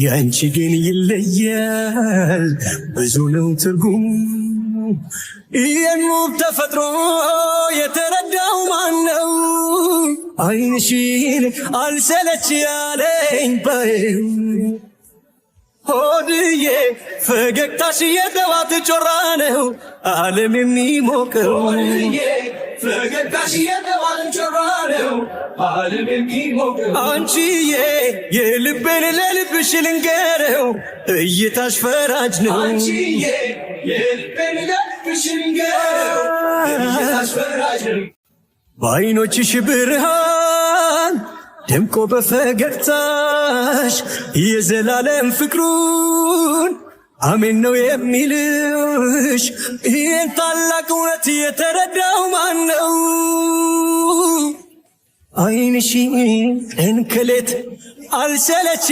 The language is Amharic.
ያንቺ ግን ይለያል ብዙ ነው ትርጉም የኑብ ተፈጥሮ የተረዳው ማነው? አይንሽን አልሰለች ያለኝ ባየው ሆድዬ ፈገግታሽ የጠዋት ጮራ ነው ዓለም የሚሞቀው ፈገግታሽ የጠዋት ጮራ ነው ዓለም የሚሞቀው አንቺዬ የልቤን ለልብሽ ልንገረው እይታሽ ፈራጅ ነው አንቺዬ የልቤን ለልብሽ ልንገረው እይታሽ ፈራጅ ነው በዓይኖችሽ ብርሃን ደምቆ በፈገግታሽ የዘላለም ፍቅሩን አሜን ነው የሚልሽ ይህን ታላቅ እውነት የተረዳው ማነው? አይንሽን እንከሌት አልሰለች